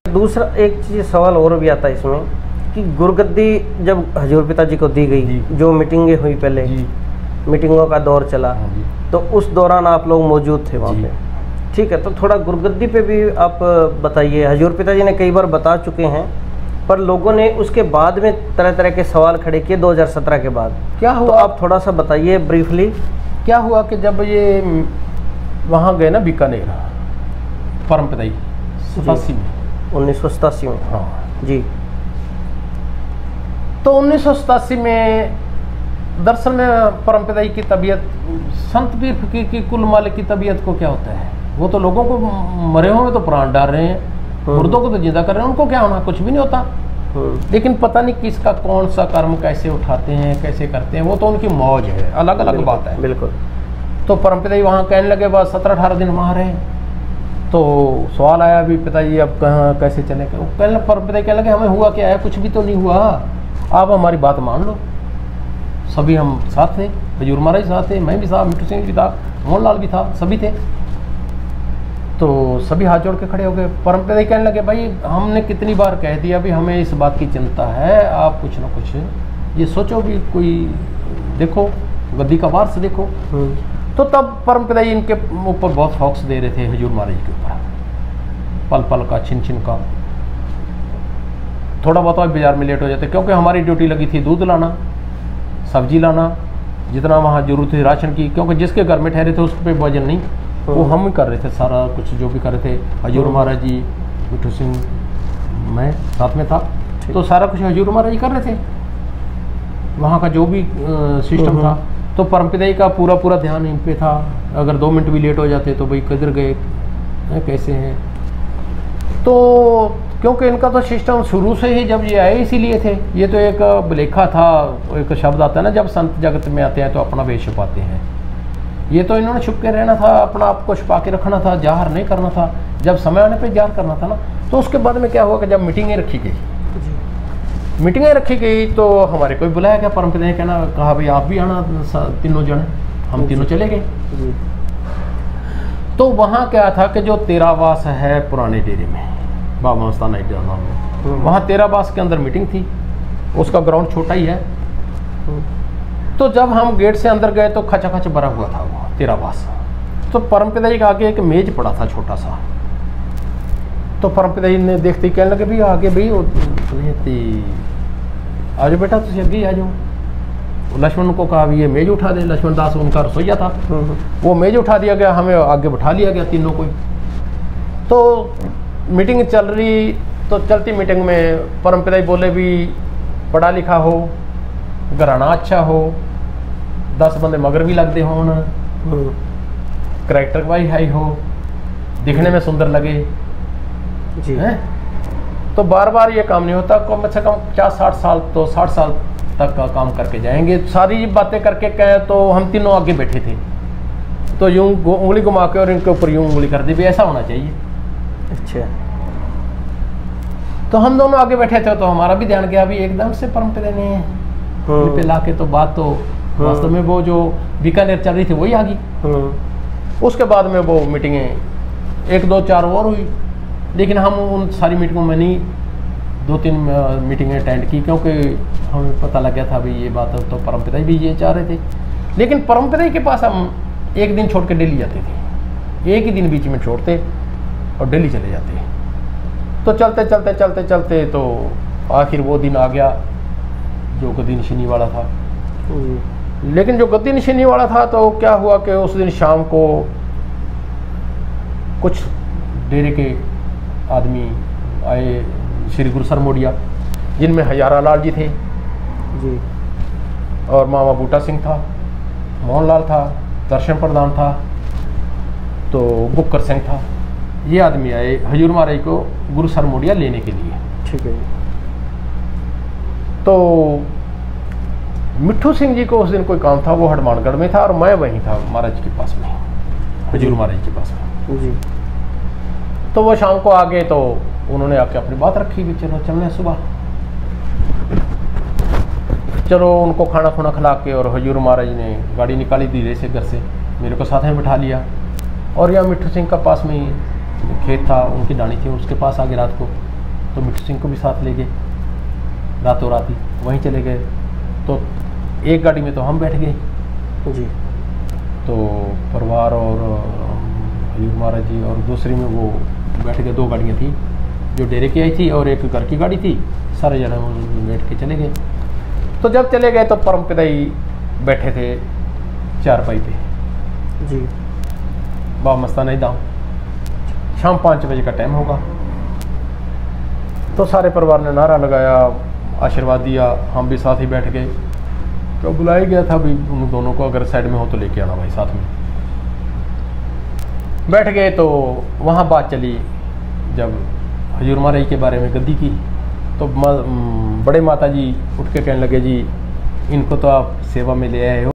दूसरा एक चीज़ सवाल और भी आता है इसमें कि गुरगद्दी जब हजूर पिताजी को दी गई, जो मीटिंगें हुई पहले, मीटिंगों का दौर चला, तो उस दौरान आप लोग मौजूद थे वहाँ पे, ठीक है। तो थोड़ा गुरगद्दी पे भी आप बताइए। हजूर पिताजी ने कई बार बता चुके हैं, पर लोगों ने उसके बाद में तरह तरह के सवाल खड़े किए 2017 के बाद। क्या हुआ, तो आप थोड़ा सा बताइए ब्रीफली। क्या हुआ कि जब ये वहाँ गए ना बीकानेर, परम पिताई 1987 में, हाँ जी। तो 1987 में दरअसल में परम पिताई की तबीयत, संत पीर फकीर की कुल मालिक की तबीयत को क्या होता है, वो तो लोगों को मरे हुए तो प्राण डाल रहे हैं, मुर्दों को तो जिंदा कर रहे हैं, उनको क्या होना, कुछ भी नहीं होता। लेकिन पता नहीं किसका कौन सा कर्म कैसे उठाते हैं, कैसे करते हैं, वो तो उनकी मौज है, अलग अलग बात है। बिल्कुल। तो परम पिताजी वहाँ कहने लगे, बस 17-18 दिन वहाँ रहे। तो सवाल आया भी पिताजी अब कहाँ कैसे चले, कहने परम पिताजी कहने लगे हमें हुआ क्या है, कुछ भी तो नहीं हुआ, आप हमारी बात मान लो। सभी हम साथ थे, हजूर महाराज साथ थे, मैं भी साथ, मिट्टू सिंह भी था, मोहन लाल भी था, सभी थे। तो सभी हाथ जोड़ के खड़े हो गए। परम पिताजी कहने लगे भाई हमने कितनी बार कह दिया भी हमें इस बात की चिंता है, आप कुछ ना कुछ ये सोचो भी, कोई देखो गद्दी का वारस देखो। तो तब परम पिताजी इनके ऊपर बहुत फोकस दे रहे थे, हजूर महाराज के ऊपर, पल पल का, छिन छिन का। थोड़ा बहुत बाजार में लेट हो जाते, क्योंकि हमारी ड्यूटी लगी थी दूध लाना, सब्जी लाना, जितना वहाँ जरूरत थी राशन की, क्योंकि जिसके घर में ठहरे थे उस पर वजन नहीं, वो हम ही कर रहे थे सारा कुछ जो भी कर रहे थे। हजूर महाराज जी, मिट्टू सिंह, मैं साथ में था, तो सारा कुछ हजूर महाराज जी कर रहे थे, वहाँ का जो भी सिस्टम था। तो परम पिताजी का पूरा पूरा ध्यान इन पे था। अगर 2 मिनट भी लेट हो जाते तो भाई किधर गए, कैसे हैं। तो क्योंकि इनका तो सिस्टम शुरू से ही जब ये आए इसीलिए थे, ये तो एक लेखा था, एक शब्द आता है ना, जब संत जगत में आते हैं तो अपना वेश छुपाते हैं। ये तो इन्होंने छुप के रहना था, अपना आप को छुपा के रखना था, जाहिर नहीं करना था, जब समय आने पे जाहिर करना था ना। तो उसके बाद में क्या हुआ कि जब मीटिंगें रखी गई, मीटिंगें रखी गई तो हमारे को बुलाया गया, परम पिताजी ने कहा भाई आप भी आना, तीनों जने, हम तीनों चले गए। तो वहाँ क्या था कि जो तेरावास है पुराने डेरे में, बाबा मस्ताना नाम में, वहाँ तेरावास के अंदर मीटिंग थी, उसका ग्राउंड छोटा ही है। तो जब हम गेट से अंदर गए तो खचाखच भरा हुआ था वो तेरावास। तो परम पिताजी के आगे एक मेज पड़ा था छोटा सा। तो परम पिताजी ने देखते ही कहने लगे भी आगे भाई आ जाओ बेटा, तुझे अगे आ जाओ। लक्ष्मण को कहा भी ये मेज उठा दे, लक्ष्मण दास उनका रसोईया था, वो मेज उठा दिया गया, हमें आगे बैठा लिया गया तीनों को। तो मीटिंग चल रही, तो चलती मीटिंग में परम पिताजी बोले भी पढ़ा लिखा हो, घराना अच्छा हो, 10 बंदे मगर भी लगते हो, करैक्टर वाइज हाई हो, दिखने में सुंदर लगे जी है। तो बार बार ये काम नहीं होता, कम से कम 50-60 साल, तो 60 साल तक का काम करके जाएंगे। सारी बातें करके कहे तो हम तीनों आगे बैठे थे, तो यूं उंगली घुमा के और इनके ऊपर यूं उंगली कर दी भी ऐसा होना चाहिए। अच्छा। तो हम दोनों आगे बैठे थे, तो हमारा भी ध्यान गया भी एकदम से परम पिताजी ने पे ला के, तो बात तो वास्तव में वो जो बीकानेर चल रही थी वही आ गई। उसके बाद में वो मीटिंगें 1, 2, 4 और हुई, लेकिन हम उन सारी मीटिंगों में नहीं, 2-3 मीटिंगें अटेंड की, क्योंकि हमें पता लग गया था भी ये बात तो परम पिताजी भी ये चाह रहे थे। लेकिन परम पिताजी के पास हम एक दिन छोड़ के दिल्ली जाते थे, एक ही दिन बीच में छोड़ते और दिल्ली चले जाते। तो चलते चलते चलते चलते तो आखिर वो दिन आ गया जो गद्दी नशीनी वाला था। लेकिन जो गद्दी नशीनी वाला था तो क्या हुआ कि उस दिन शाम को कुछ डेरे के आदमी आए, श्री गुरु सरमोडिया, जिनमें हजारा लाल जी थे जी, और मामा बूटा सिंह था, मोहन लाल था, दर्शन प्रधान था, तो बुक्कर सिंह था। ये आदमी आए हजूर महाराज को गुरु सरमोडिया लेने के लिए। ठीक है। तो मिट्टू सिंह जी को उस दिन कोई काम था, वो हनुमानगढ़ में था और मैं वहीं था महाराज के पास में, हजूर महाराज के पास में जी। तो वो शाम को आ गए, तो उन्होंने आके अपनी बात रखी भी चलो चलने सुबह। चलो उनको खाना खुना खिला के और हजूर महाराज ने गाड़ी निकाली धीरे से घर से, मेरे को साथ में बिठा लिया। और यहाँ मिट्ठू सिंह का पास में ही खेत था, उनकी डाणी थी, उसके पास आ गए रात को, तो मिट्ठू सिंह को भी साथ ले गए, रातों रात ही वहीं चले गए। तो एक गाड़ी में तो हम बैठ गए जी, तो परिवार और हजूर महाराज जी, और दूसरी में वो बैठ गए, 2 गाड़ियाँ थी जो डेरे की आई थी और एक घर की गाड़ी थी, सारे जने बैठ के चले गए। तो जब चले गए तो परम पिताई बैठे थे चारपाई पे जी, बाबा मस्ताना ही दाम, शाम 5 बजे का टाइम होगा। तो सारे परिवार ने नारा लगाया, आशीर्वाद दिया, हम भी साथ ही बैठ गए। तो बुलाया गया था भी उन दोनों को, अगर साइड में हो तो लेके आना भाई साथ में। बैठ गए तो वहाँ बात चली, जब हजूर महाराज के बारे में गद्दी की, तो बड़े माता जी उठ के कहने लगे, जी इनको तो आप सेवा में ले आए हो,